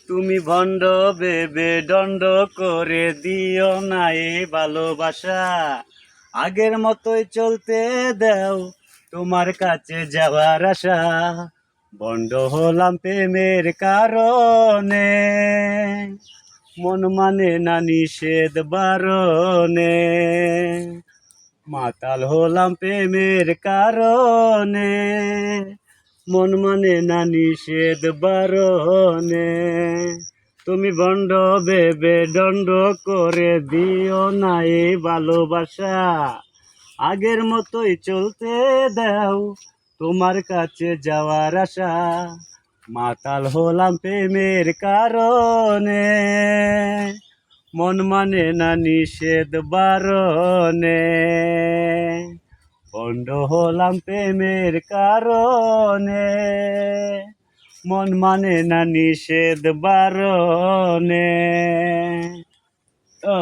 তুমি ভণ্ড ভেবে দণ্ড করে দিও না এ ভালোবাসা, আগের মতোই চলতে দাও তোমার কাছে যাওয়ার আশা। ভণ্ড হলাম প্রেমের কারণে, মন মানে না নিষেধ বারণে। মাতাল হলাম প্রেমের কারণে, মন মানে না নিষেধ বারণে। তুমি ভণ্ড ভেবে দণ্ড করে দিও না এই ভালোবাসা, আগের মতোই চলতে দাও তোমার কাছে যাওয়ার আশা। মাতাল হলাম প্রেমের কারণে, মন মানে না নিষেধ বারণে। ভণ্ড হলাম প্রেমের কারণে, মন মানে না নিষেধ বারণে। ও